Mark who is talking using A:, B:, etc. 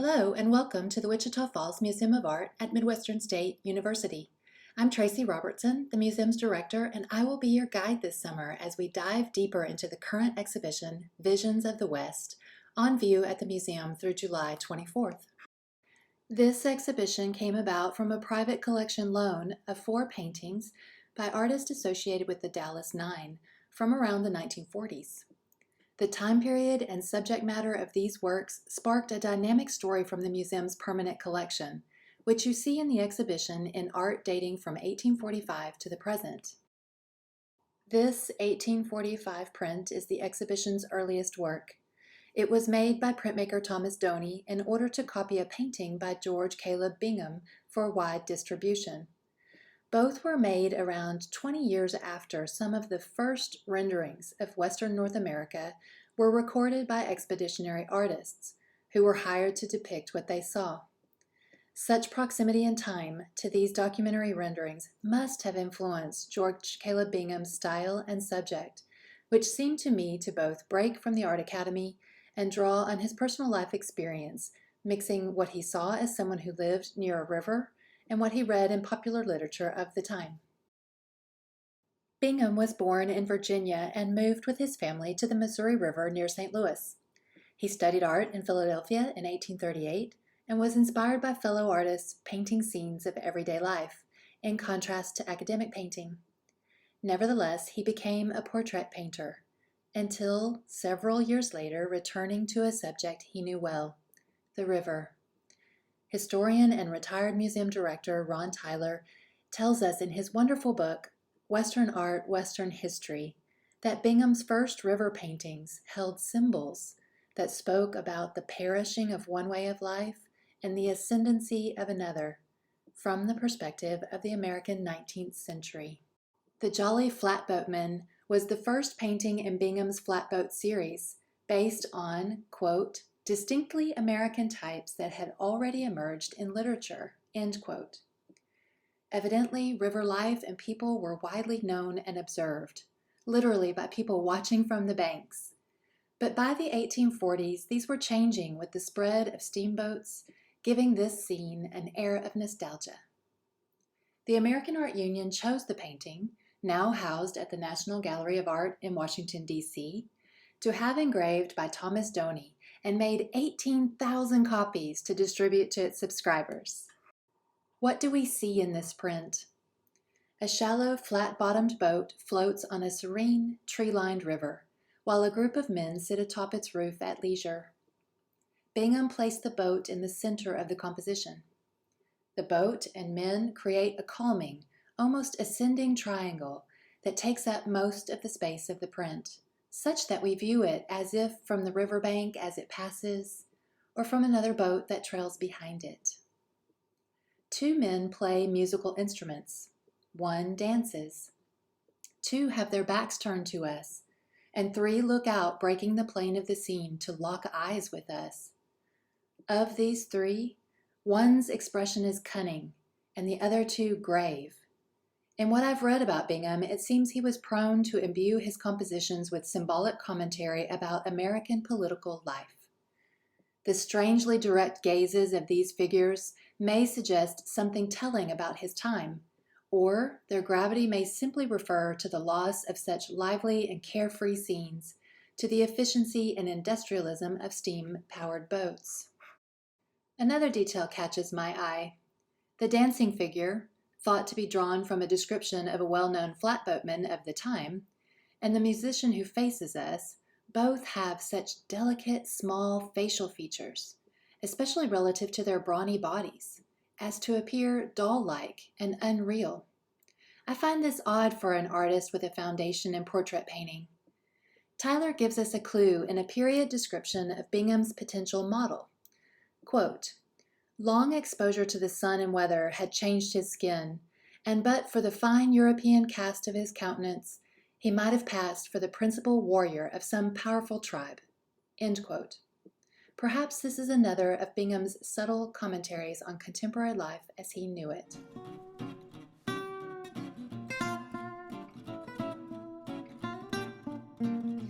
A: Hello and welcome to the Wichita Falls Museum of Art at Midwestern State University. I'm Tracee Robertson, the museum's director, and I will be your guide this summer as we dive deeper into the current exhibition, Visions of the West, on view at the museum through July 24th. This exhibition came about from a private collection loan of 4 paintings by artists associated with the Dallas Nine from around the 1940s. The time period and subject matter of these works sparked a dynamic story from the museum's permanent collection, which you see in the exhibition in art dating from 1845 to the present. This 1845 print is the exhibition's earliest work. It was made by printmaker Thomas Doney in order to copy a painting by George Caleb Bingham for wide distribution. Both were made around 20 years after some of the first renderings of Western North America were recorded by expeditionary artists who were hired to depict what they saw. Such proximity in time to these documentary renderings must have influenced George Caleb Bingham's style and subject, which seemed to me to both break from the Art Academy and draw on his personal life experience, mixing what he saw as someone who lived near a river and what he read in popular literature of the time. Bingham was born in Virginia and moved with his family to the Missouri River near St. Louis. He studied art in Philadelphia in 1838 and was inspired by fellow artists painting scenes of everyday life, in contrast to academic painting. Nevertheless, he became a portrait painter, until several years later returning to a subject he knew well, the river. Historian and retired museum director Ron Tyler tells us in his wonderful book, Western Art, Western History, that Bingham's first river paintings held symbols that spoke about the perishing of one way of life and the ascendancy of another, from the perspective of the American 19th century. The Jolly Flatboatman was the first painting in Bingham's flatboat series, based on, quote, distinctly American types that had already emerged in literature, end quote. Evidently, river life and people were widely known and observed, literally by people watching from the banks. But by the 1840s, these were changing with the spread of steamboats, giving this scene an air of nostalgia. The American Art Union chose the painting, now housed at the National Gallery of Art in Washington, D.C., to have engraved by Thomas Doney, and made 18,000 copies to distribute to its subscribers. What do we see in this print? A shallow, flat-bottomed boat floats on a serene, tree-lined river, while a group of men sit atop its roof at leisure. Bingham placed the boat in the center of the composition. The boat and men create a calming, almost ascending triangle that takes up most of the space of the print, such that we view it as if from the riverbank as it passes, or from another boat that trails behind it. 2 men play musical instruments. 1 dances. 2 have their backs turned to us, and 3 look out, breaking the plane of the scene to lock eyes with us. Of these 3, one's expression is cunning, and the other 2 grave. In what I've read about Bingham, it seems he was prone to imbue his compositions with symbolic commentary about American political life. The strangely direct gazes of these figures may suggest something telling about his time, or their gravity may simply refer to the loss of such lively and carefree scenes, to the efficiency and industrialism of steam-powered boats. Another detail catches my eye. The dancing figure, thought to be drawn from a description of a well-known flatboatman of the time, and the musician who faces us, both have such delicate, small facial features, especially relative to their brawny bodies, as to appear doll-like and unreal. I find this odd for an artist with a foundation in portrait painting. Tyler gives us a clue in a period description of Bingham's potential model. Quote, long exposure to the sun and weather had changed his skin, and but for the fine European cast of his countenance, he might have passed for the principal warrior of some powerful tribe. End quote. Perhaps this is another of Bingham's subtle commentaries on contemporary life as he knew it.